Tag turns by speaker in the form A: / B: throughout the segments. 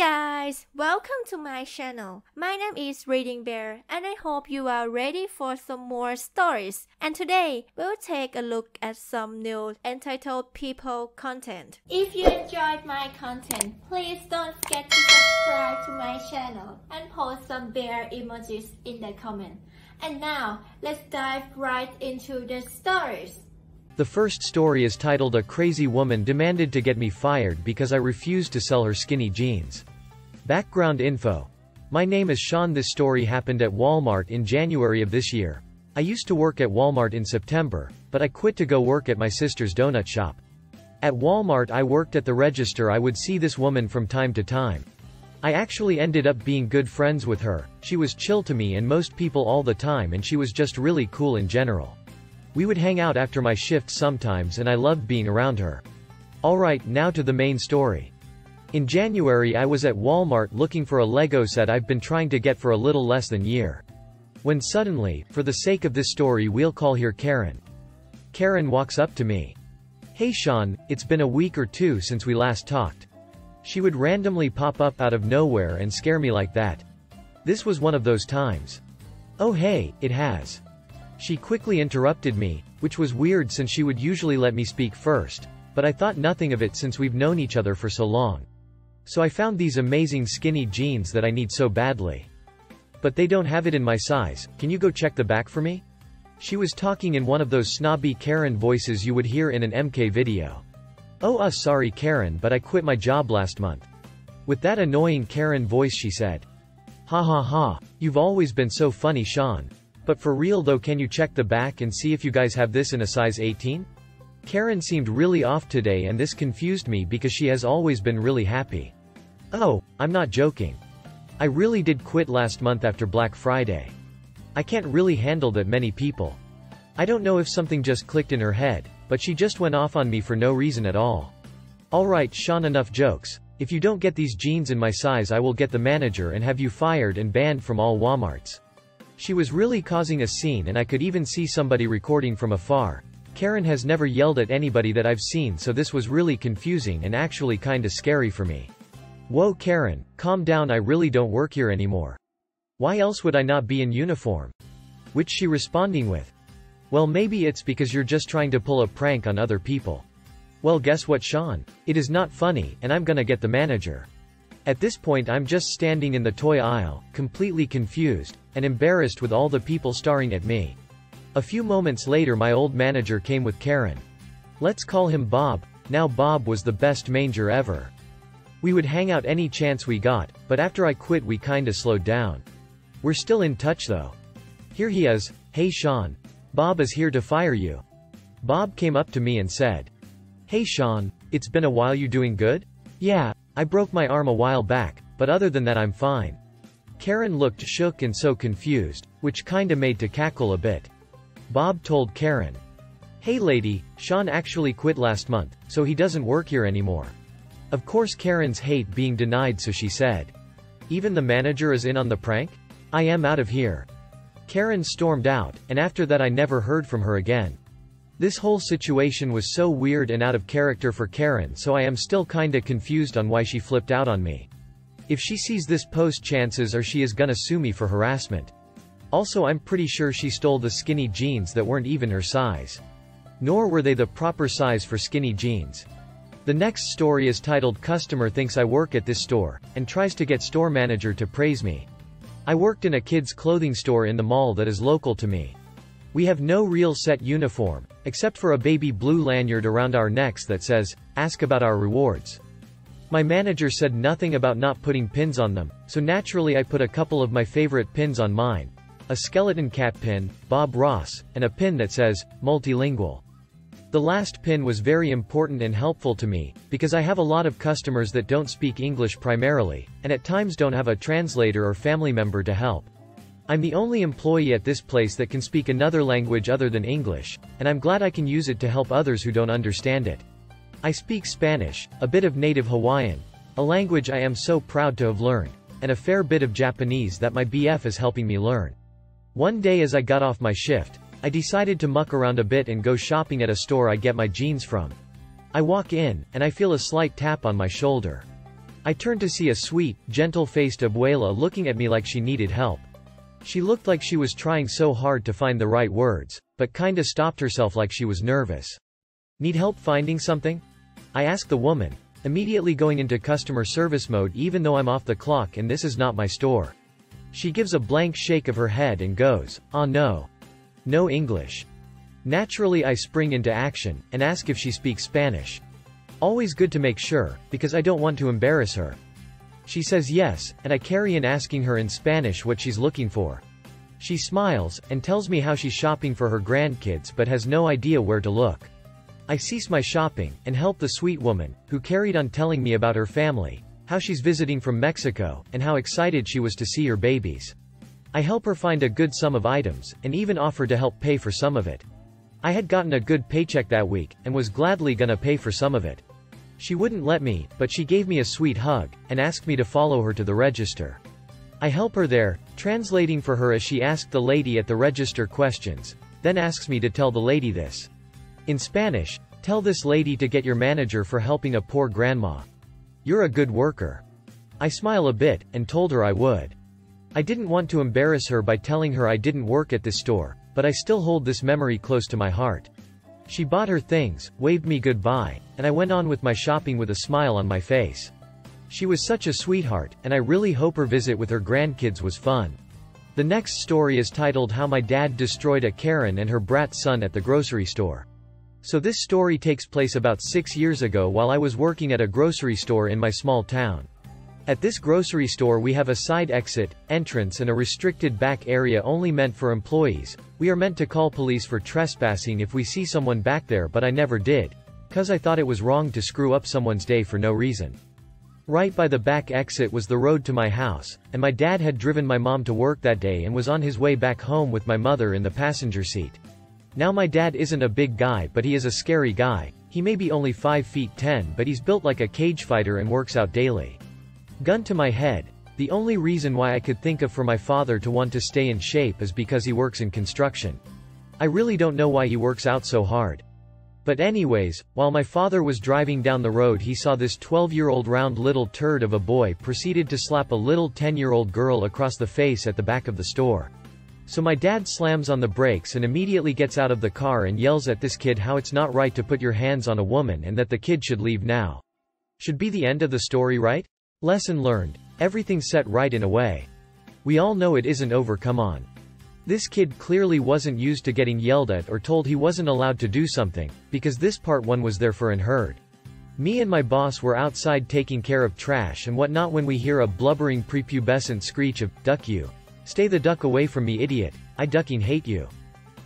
A: guys, welcome to my channel. My name is ReadingBear and I hope you are ready for some more stories. And today, we'll take a look at some new entitled people content. If you enjoyed my content, please don't forget to subscribe to my channel and post some bear emojis in the comment. And now, let's dive right into the stories.
B: The first story is titled "A Crazy Woman Demanded to Get Me Fired Because I Refused to Sell Her Skinny Jeans." Background info. My name is Sean. This story happened at Walmart in January of this year. I used to work at Walmart in September, but I quit to go work at my sister's donut shop. At Walmart I worked at the register. I would see this woman from time to time. I actually ended up being good friends with her. She was chill to me and most people all the time, and she was just really cool in general. We would hang out after my shift sometimes and I loved being around her. Alright, now to the main story. In January I was at Walmart looking for a Lego set I've been trying to get for a little less than a year. When suddenly, for the sake of this story we'll call her Karen. Karen walks up to me. "Hey Sean, it's been a week or two since we last talked." She would randomly pop up out of nowhere and scare me like that. This was one of those times. "Oh hey, it has." She quickly interrupted me, which was weird since she would usually let me speak first, but I thought nothing of it since we've known each other for so long. "So I found these amazing skinny jeans that I need so badly. But they don't have it in my size, can you go check the back for me?" She was talking in one of those snobby Karen voices you would hear in an MK video. "Oh sorry Karen, but I quit my job last month." With that annoying Karen voice she said, "Ha ha ha, you've always been so funny Sean. But for real though, can you check the back and see if you guys have this in a size 18? Karen seemed really off today and this confused me because she has always been really happy. "Oh, I'm not joking. I really did quit last month after Black Friday. I can't really handle that many people." I don't know if something just clicked in her head, but she just went off on me for no reason at all. "Alright Sean, enough jokes. If you don't get these jeans in my size I will get the manager and have you fired and banned from all Walmarts." She was really causing a scene and I could even see somebody recording from afar. Karen has never yelled at anybody that I've seen, so this was really confusing and actually kinda scary for me. "Whoa Karen, calm down, I really don't work here anymore. Why else would I not be in uniform?" Which she responding with, "Well maybe it's because you're just trying to pull a prank on other people." Well guess what Sean? It is not funny, and I'm gonna get the manager. At this point I'm just standing in the toy aisle, completely confused, and embarrassed with all the people staring at me. A few moments later my old manager came with Karen. Let's call him Bob. Now Bob was the best manager ever. We would hang out any chance we got, but after I quit we kinda slowed down. We're still in touch though. Here he is. "Hey Sean. Bob is here to fire you." Bob came up to me and said, "Hey Sean, it's been a while, you doing good?" "Yeah, I broke my arm a while back, but other than that I'm fine." Karen looked shook and so confused, which kinda made to cackle a bit. Bob told Karen, "Hey lady, Sean actually quit last month, so he doesn't work here anymore." Of course Karen's hate being denied, so she said, "Even the manager is in on the prank? I am out of here." Karen stormed out, and after that I never heard from her again. This whole situation was so weird and out of character for Karen, so I am still kinda confused on why she flipped out on me. If she sees this post, chances are she is gonna sue me for harassment. Also I'm pretty sure she stole the skinny jeans that weren't even her size. Nor were they the proper size for skinny jeans. The next story is titled "Customer Thinks I Work at This Store, and Tries to Get Store Manager to Praise Me." I worked in a kids' clothing store in the mall that is local to me. We have no real set uniform, except for a baby blue lanyard around our necks that says, "Ask about our rewards." My manager said nothing about not putting pins on them, so naturally I put a couple of my favorite pins on mine. A skeleton cat pin, Bob Ross, and a pin that says, "Multilingual." The last pin was very important and helpful to me, because I have a lot of customers that don't speak English primarily, and at times don't have a translator or family member to help. I'm the only employee at this place that can speak another language other than English, and I'm glad I can use it to help others who don't understand it. I speak Spanish, a bit of native Hawaiian, a language I am so proud to have learned, and a fair bit of Japanese that my BF is helping me learn. One day as I got off my shift, I decided to muck around a bit and go shopping at a store I get my jeans from. I walk in, and I feel a slight tap on my shoulder. I turned to see a sweet, gentle-faced abuela looking at me like she needed help. She looked like she was trying so hard to find the right words, but kinda stopped herself like she was nervous. Need help finding something? I asked the woman, immediately going into customer service mode even though I'm off the clock and this is not my store. She gives a blank shake of her head and goes, "Ah no. No English." Naturally I spring into action, and ask if she speaks Spanish. Always good to make sure, because I don't want to embarrass her. She says yes, and I carry on asking her in Spanish what she's looking for. She smiles, and tells me how she's shopping for her grandkids but has no idea where to look. I cease my shopping, and help the sweet woman, who carried on telling me about her family, how she's visiting from Mexico, and how excited she was to see her babies. I help her find a good sum of items, and even offer to help pay for some of it. I had gotten a good paycheck that week, and was gladly gonna pay for some of it. She wouldn't let me, but she gave me a sweet hug, and asked me to follow her to the register. I help her there, translating for her as she asked the lady at the register questions, then asks me to tell the lady this. In Spanish, tell this lady to get your manager for helping a poor grandma. You're a good worker. I smile a bit, and told her I would. I didn't want to embarrass her by telling her I didn't work at this store, but I still hold this memory close to my heart. She bought her things, waved me goodbye, and I went on with my shopping with a smile on my face. She was such a sweetheart, and I really hope her visit with her grandkids was fun. The next story is titled How My Dad Destroyed a Karen and Her Brat Son at the Grocery Store. So this story takes place about 6 years ago while I was working at a grocery store in my small town. At this grocery store we have a side exit, entrance and a restricted back area only meant for employees. We are meant to call police for trespassing if we see someone back there, but I never did, 'cause I thought it was wrong to screw up someone's day for no reason. Right by the back exit was the road to my house, and my dad had driven my mom to work that day and was on his way back home with my mother in the passenger seat. Now my dad isn't a big guy, but he is a scary guy. He may be only 5 feet 10, but he's built like a cage fighter and works out daily. Gun to my head, the only reason why I could think of for my father to want to stay in shape is because he works in construction. I really don't know why he works out so hard. But anyways, while my father was driving down the road he saw this 12-year-old round little turd of a boy proceeded to slap a little 10-year-old girl across the face at the back of the store. So my dad slams on the brakes and immediately gets out of the car and yells at this kid how it's not right to put your hands on a woman and that the kid should leave now. Should be the end of the story, right? Lesson learned. Everything's set right in a way. We all know it isn't over, come on. This kid clearly wasn't used to getting yelled at or told he wasn't allowed to do something, because this part one was there for and heard. Me and my boss were outside taking care of trash and whatnot when we hear a blubbering prepubescent screech of, "Duck you. Stay the duck away from me, idiot. I ducking hate you."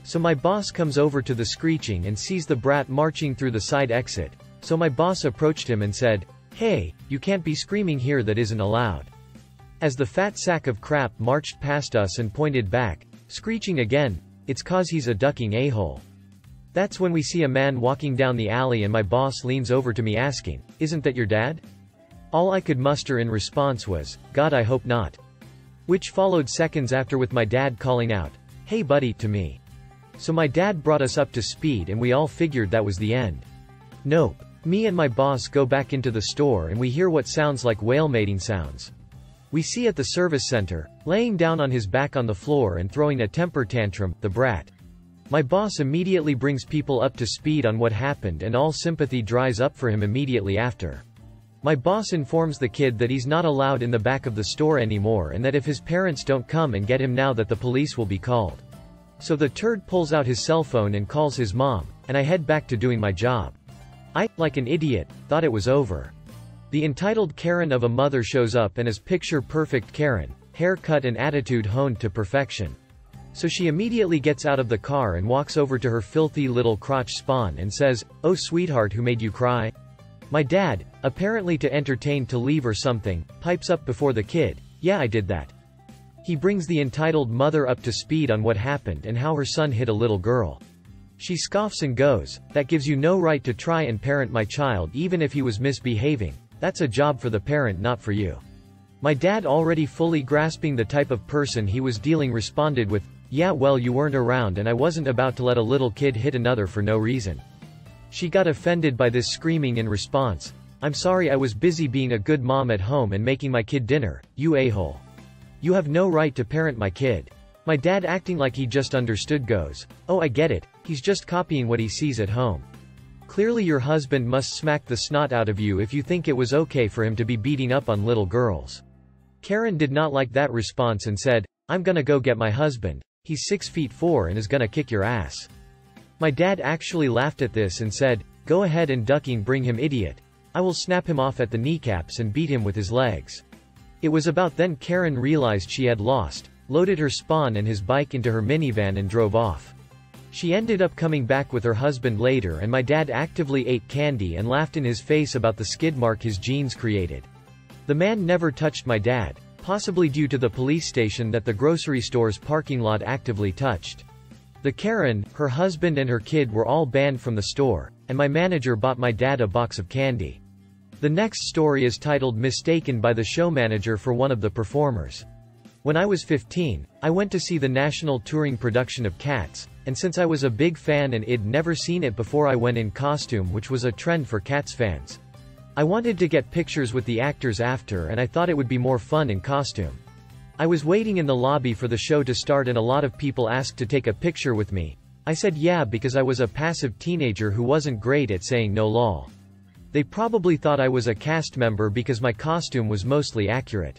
B: So my boss comes over to the screeching and sees the brat marching through the side exit, so my boss approached him and said, "Hey, you can't be screaming here, that isn't allowed." As the fat sack of crap marched past us and pointed back, screeching again, "It's 'cause he's a ducking a-hole." That's when we see a man walking down the alley and my boss leans over to me asking, "Isn't that your dad?" All I could muster in response was, "God, I hope not." Which followed seconds after with my dad calling out, "Hey buddy," to me. So my dad brought us up to speed and we all figured that was the end. Nope. Me and my boss go back into the store and we hear what sounds like whale mating sounds. We see at the service center, laying down on his back on the floor and throwing a temper tantrum, the brat. My boss immediately brings people up to speed on what happened and all sympathy dries up for him immediately after. My boss informs the kid that he's not allowed in the back of the store anymore and that if his parents don't come and get him now that the police will be called. So the turd pulls out his cell phone and calls his mom, and I head back to doing my job. I, like an idiot, thought it was over. The entitled Karen of a mother shows up and is picture-perfect Karen, haircut and attitude honed to perfection. So she immediately gets out of the car and walks over to her filthy little crotch spawn and says, "Oh sweetheart, who made you cry?" My dad, apparently to entertain to leave or something, pipes up before the kid, "Yeah, I did that." He brings the entitled mother up to speed on what happened and how her son hit a little girl. She scoffs and goes, "That gives you no right to try and parent my child even if he was misbehaving. That's a job for the parent, not for you." My dad, already fully grasping the type of person he was dealing, responded with, "Yeah, well, you weren't around and I wasn't about to let a little kid hit another for no reason." She got offended by this screaming in response, I'm sorry, I was busy being a good mom at home and making my kid dinner, you a-hole. You have no right to parent my kid. My dad, acting like he just understood, goes, oh, I get it, he's just copying what he sees at home. Clearly your husband must smack the snot out of you if you think it was okay for him to be beating up on little girls. Karen did not like that response and said, I'm gonna go get my husband. He's 6'4" and is gonna kick your ass. My dad actually laughed at this and said, go ahead and ducking, bring him, idiot. I will snap him off at the kneecaps and beat him with his legs. It was about then Karen realized she had lost, loaded her spawn and his bike into her minivan and drove off. She ended up coming back with her husband later, and my dad actively ate candy and laughed in his face about the skid mark his jeans created. The man never touched my dad, possibly due to the police station that the grocery store's parking lot actively touched. The Karen, her husband and her kid were all banned from the store, and my manager bought my dad a box of candy. The next story is titled Mistaken by the Show Manager for One of the Performers. When I was 15, I went to see the national touring production of Cats, and since I was a big fan and I'd never seen it before, I went in costume, which was a trend for Cats fans. I wanted to get pictures with the actors after, and I thought it would be more fun in costume. I was waiting in the lobby for the show to start and a lot of people asked to take a picture with me. I said yeah because I was a passive teenager who wasn't great at saying no lol. They probably thought I was a cast member because my costume was mostly accurate.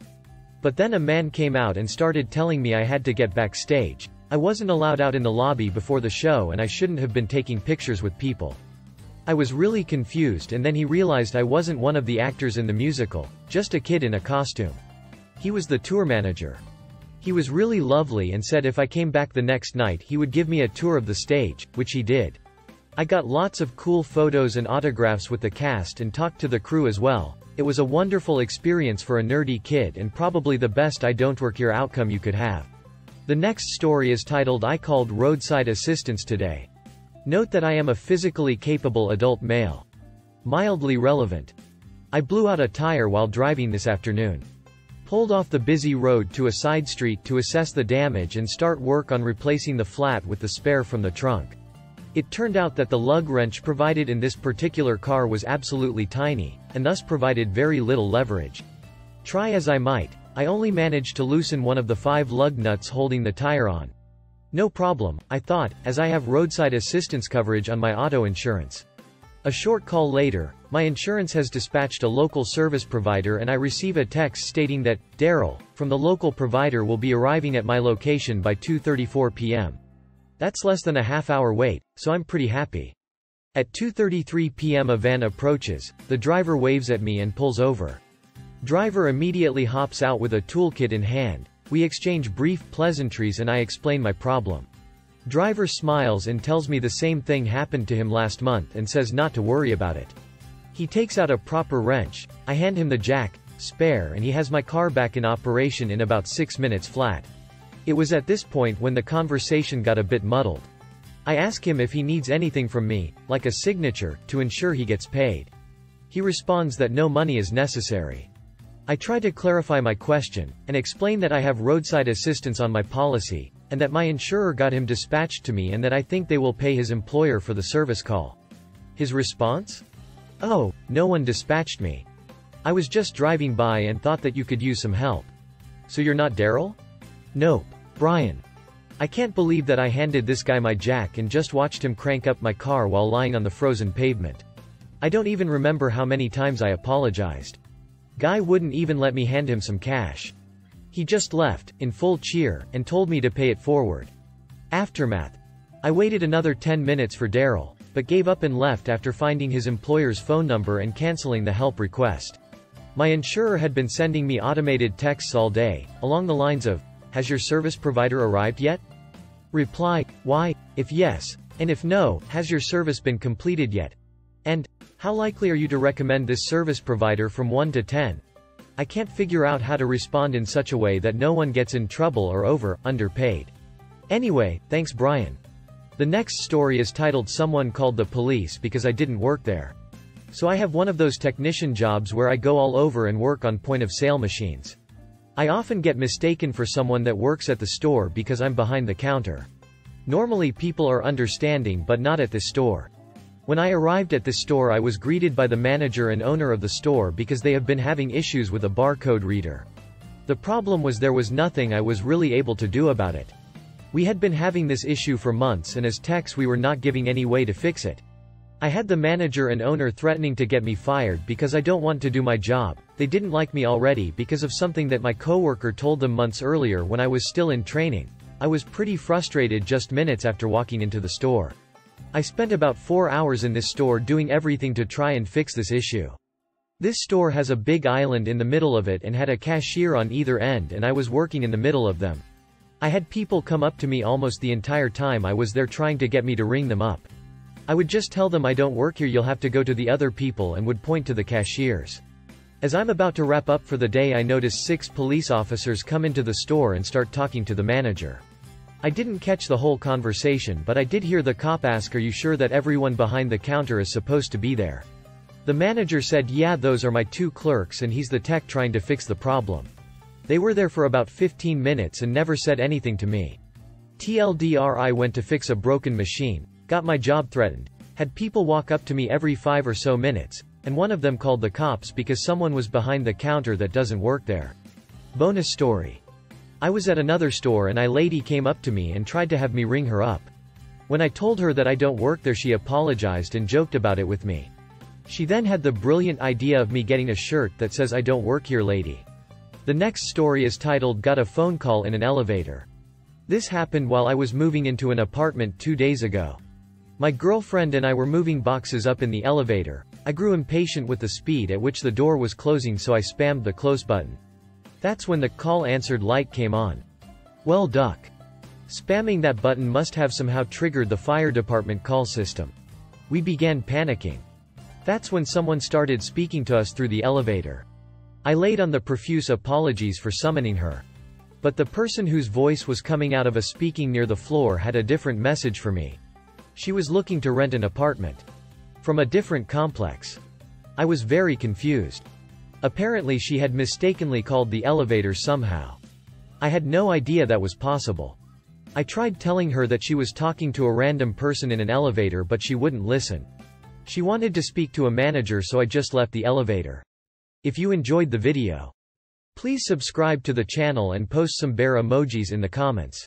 B: But then a man came out and started telling me I had to get backstage. I wasn't allowed out in the lobby before the show and I shouldn't have been taking pictures with people. I was really confused, and then he realized I wasn't one of the actors in the musical, just a kid in a costume. He was the tour manager. He was really lovely and said if I came back the next night he would give me a tour of the stage, which he did. I got lots of cool photos and autographs with the cast and talked to the crew as well. It was a wonderful experience for a nerdy kid and probably the best I don't work here outcome you could have. The next story is titled I Called Roadside Assistance Today. Note that I am a physically capable adult male. Mildly relevant. I blew out a tire while driving this afternoon. Pulled off the busy road to a side street to assess the damage and start work on replacing the flat with the spare from the trunk. It turned out that the lug wrench provided in this particular car was absolutely tiny, and thus provided very little leverage. Try as I might, I only managed to loosen one of the 5 lug nuts holding the tire on. No problem, I thought, as I have roadside assistance coverage on my auto insurance. A short call later, my insurance has dispatched a local service provider and I receive a text stating that, Daryl, from the local provider will be arriving at my location by 2:34 p.m. That's less than a half-hour wait, so I'm pretty happy. At 2:33 p.m. a van approaches, the driver waves at me and pulls over. Driver immediately hops out with a toolkit in hand. We exchange brief pleasantries and I explain my problem. Driver smiles and tells me the same thing happened to him last month and says not to worry about it. He takes out a proper wrench, I hand him the jack, spare, and he has my car back in operation in about 6 minutes flat. It was at this point when the conversation got a bit muddled. I ask him if he needs anything from me, like a signature, to ensure he gets paid. He responds that no money is necessary. I try to clarify my question, and explain that I have roadside assistance on my policy, and that my insurer got him dispatched to me and that I think they will pay his employer for the service call. His response? Oh, no one dispatched me. I was just driving by and thought that you could use some help. So you're not Daryl? Nope, Brian. I can't believe that I handed this guy my jack and just watched him crank up my car while lying on the frozen pavement. I don't even remember how many times I apologized. Guy wouldn't even let me hand him some cash. He just left, in full cheer, and told me to pay it forward. Aftermath. I waited another 10 minutes for Daryl, but gave up and left after finding his employer's phone number and canceling the help request. My insurer had been sending me automated texts all day, along the lines of, has your service provider arrived yet? Reply, why, if yes, and if no, has your service been completed yet? And, how likely are you to recommend this service provider from 1 to 10? I can't figure out how to respond in such a way that no one gets in trouble or underpaid. Anyway, thanks Brian. The next story is titled Someone Called the Police because I didn't work there. So I have one of those technician jobs where I go all over and work on point-of-sale machines. I often get mistaken for someone that works at the store because I'm behind the counter. Normally people are understanding but not at this store. When I arrived at this store, I was greeted by the manager and owner of the store because they have been having issues with a barcode reader. The problem was there was nothing I was really able to do about it. We had been having this issue for months, and as techs we were not giving any way to fix it. I had the manager and owner threatening to get me fired because I don't want to do my job. They didn't like me already because of something that my coworker told them months earlier when I was still in training. I was pretty frustrated just minutes after walking into the store. I spent about 4 hours in this store doing everything to try and fix this issue. This store has a big island in the middle of it and had a cashier on either end, and I was working in the middle of them. I had people come up to me almost the entire time I was there trying to get me to ring them up. I would just tell them I don't work here, you'll have to go to the other people, and would point to the cashiers. As I'm about to wrap up for the day, I notice 6 police officers come into the store and start talking to the manager. I didn't catch the whole conversation, but I did hear the cop ask, "Are you sure that everyone behind the counter is supposed to be there?" The manager said, "Yeah, those are my 2 clerks and he's the tech trying to fix the problem." They were there for about 15 minutes and never said anything to me. TLDR, I went to fix a broken machine, got my job threatened, had people walk up to me every 5 or so minutes, and one of them called the cops because someone was behind the counter that doesn't work there. Bonus story. I was at another store and a lady came up to me and tried to have me ring her up. When I told her that I don't work there, she apologized and joked about it with me. She then had the brilliant idea of me getting a shirt that says "I don't work here, lady." The next story is titled "Got a Phone Call in an Elevator." This happened while I was moving into an apartment 2 days ago. My girlfriend and I were moving boxes up in the elevator. I grew impatient with the speed at which the door was closing, so I spammed the close button. That's when the call answered light came on. Well, duck. Spamming that button must have somehow triggered the fire department call system. We began panicking. That's when someone started speaking to us through the elevator. I laid on the profuse apologies for summoning her. But the person whose voice was coming out of a speaking near the floor had a different message for me. She was looking to rent an apartment from a different complex. I was very confused. Apparently she had mistakenly called the elevator somehow. I had no idea that was possible. I tried telling her that she was talking to a random person in an elevator, but she wouldn't listen. She wanted to speak to a manager, so I just left the elevator. If you enjoyed the video, please subscribe to the channel and post some bear emojis in the comments.